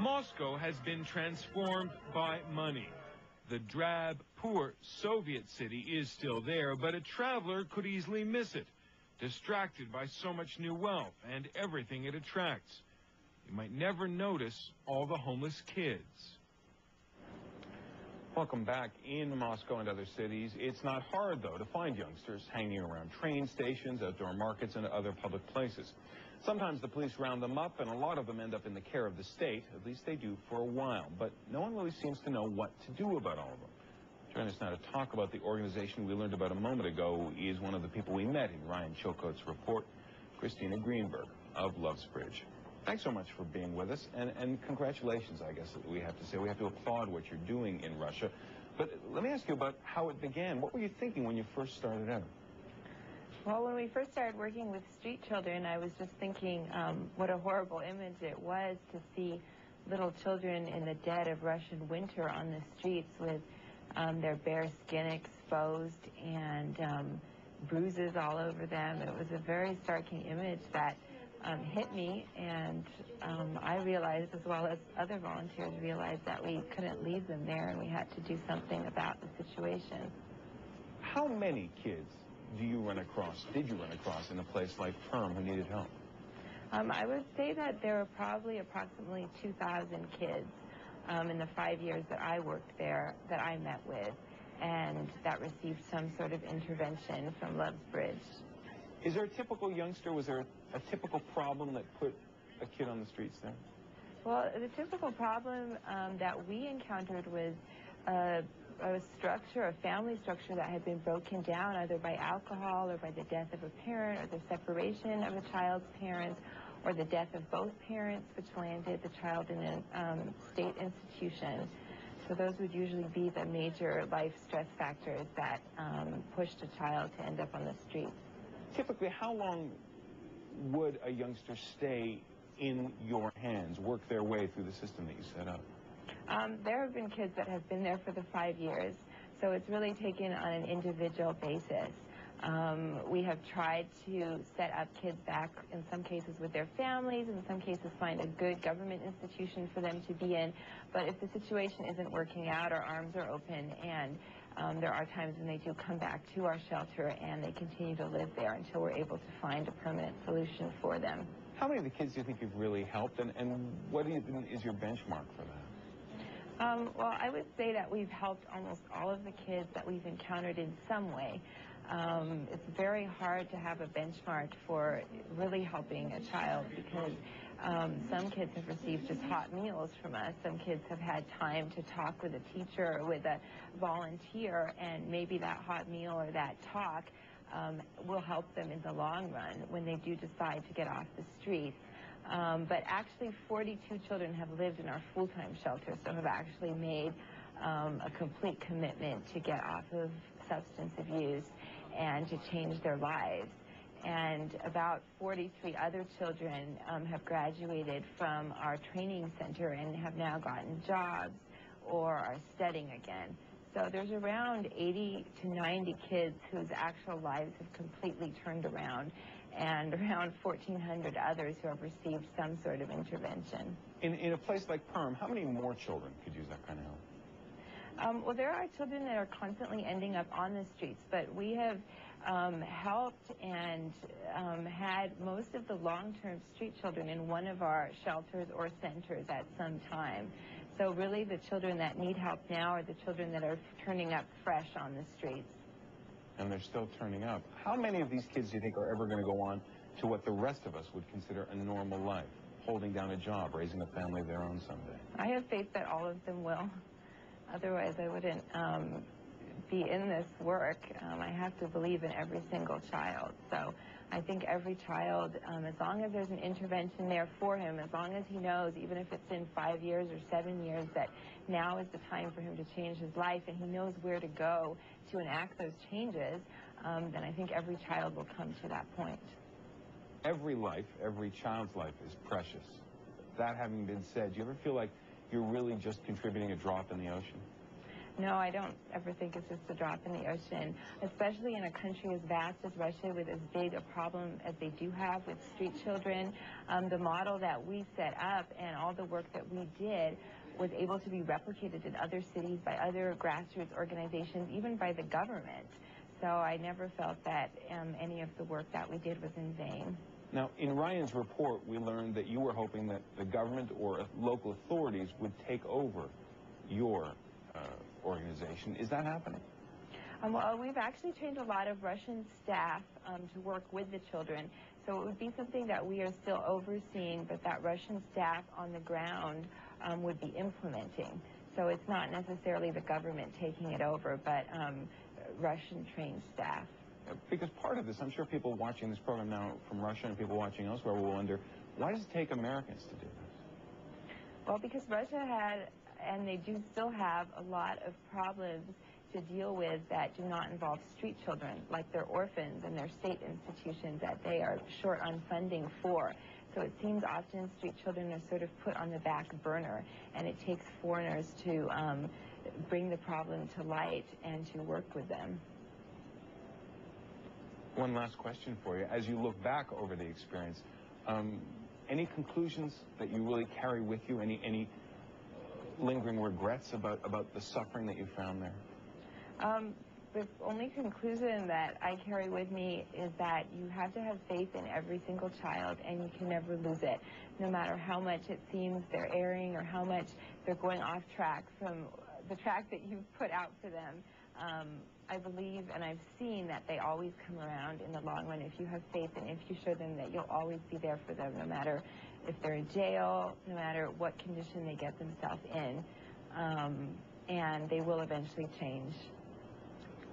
Moscow has been transformed by money. The drab, poor Soviet city is still there, but a traveler could easily miss it, distracted by so much new wealth and everything it attracts. You might never notice all the homeless kids. Welcome back. In Moscow and other cities, it's not hard, though, to find youngsters hanging around train stations, outdoor markets, and other public places. Sometimes the police round them up, and a lot of them end up in the care of the state. At least they do for a while. But no one really seems to know what to do about all of them. Joining us now to talk about the organization we learned about a moment ago is one of the people we met in Ryan Chilcote's report, Christina Greenberg of Lovesbridge. Thanks so much for being with us, and congratulations, I guess we have to say. We have to applaud what you're doing in Russia. But let me ask you about how it began. What were you thinking when you first started out? Well, when we first started working with street children, I was just thinking what a horrible image it was to see little children in the dead of Russian winter on the streets with their bare skin exposed and bruises all over them. It was a very striking image that hit me, and I realized, as well as other volunteers realized, that we couldn't leave them there and we had to do something about the situation. How many kids did you run across in a place like Perm who needed help? I would say that there were probably approximately 2,000 kids in the 5 years that I worked there that I met with and that received some sort of intervention from Lovesbridge. Is there a typical youngster? Was there a typical problem that put a kid on the streets there? Well, the typical problem that we encountered was a structure, a family structure that had been broken down either by alcohol or by the death of a parent or the separation of a child's parents or the death of both parents, which landed the child in a state institution. So those would usually be the major life stress factors that pushed a child to end up on the streets. Typically, how long would a youngster stay in your hands, work their way through the system that you set up? There have been kids that have been there for the 5 years, so it's really taken on an individual basis. We have tried to set up kids back, in some cases with their families, in some cases find a good government institution for them to be in. But if the situation isn't working out, our arms are open, and there are times when they do come back to our shelter and they continue to live there until we're able to find a permanent solution for them. How many of the kids do you think you've really helped, and what do you think is your benchmark for that? Well, I would say that we've helped almost all of the kids that we've encountered in some way. It's very hard to have a benchmark for really helping a child because some kids have received just hot meals from us. Some kids have had time to talk with a teacher or with a volunteer, and maybe that hot meal or that talk will help them in the long run when they do decide to get off the streets. But actually 42 children have lived in our full-time shelter, so have actually made a complete commitment to get off of substance abuse and to change their lives. And about 43 other children have graduated from our training center and have now gotten jobs or are studying again. So there's around 80 to 90 kids whose actual lives have completely turned around, and around 1,400 others who have received some sort of intervention. In a place like Perm, how many more children could use that kind of help? Well, there are children that are constantly ending up on the streets, but we have helped and had most of the long-term street children in one of our shelters or centers at some time. So really the children that need help now are the children that are turning up fresh on the streets. And they're still turning up. How many of these kids do you think are ever going to go on to what the rest of us would consider a normal life, holding down a job, raising a family of their own someday? I have faith that all of them will. Otherwise, I wouldn't be in this work. I have to believe in every single child. So I think every child, as long as there's an intervention there for him, as long as he knows, even if it's in 5 years or 7 years, that now is the time for him to change his life and he knows where to go to enact those changes, then I think every child will come to that point. Every life, every child's life is precious. That having been said, do you ever feel like you're really just contributing a drop in the ocean? No, I don't ever think it's just a drop in the ocean, especially in a country as vast as Russia with as big a problem as they do have with street children. The model that we set up and all the work that we did was able to be replicated in other cities by other grassroots organizations, even by the government. So I never felt that any of the work that we did was in vain. Now, in Ryan's report, we learned that you were hoping that the government or local authorities would take over your organization. Is that happening? Well, we've actually trained a lot of Russian staff to work with the children. So it would be something that we are still overseeing, but that Russian staff on the ground would be implementing. So it's not necessarily the government taking it over, but Russian-trained staff. Because part of this, I'm sure people watching this program now from Russia and people watching elsewhere will wonder, why does it take Americans to do this? Well, because Russia had, and they do still have, a lot of problems to deal with that do not involve street children, like their orphans and their state institutions that they are short on funding for. So it seems often street children are sort of put on the back burner, and it takes foreigners to bring the problem to light and to work with them. One last question for you. As you look back over the experience, any conclusions that you really carry with you? Any lingering regrets about the suffering that you found there? The only conclusion that I carry with me is that you have to have faith in every single child, and you can never lose it, no matter how much it seems they're erring or how much they're going off track from the track that you've put out for them. I believe and I've seen that they always come around in the long run if you have faith and if you show them that you'll always be there for them, no matter if they're in jail, no matter what condition they get themselves in, and they will eventually change.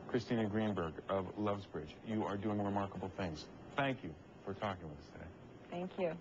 Christina Greenberg of Lovesbridge, you are doing remarkable things. Thank you for talking with us today. Thank you.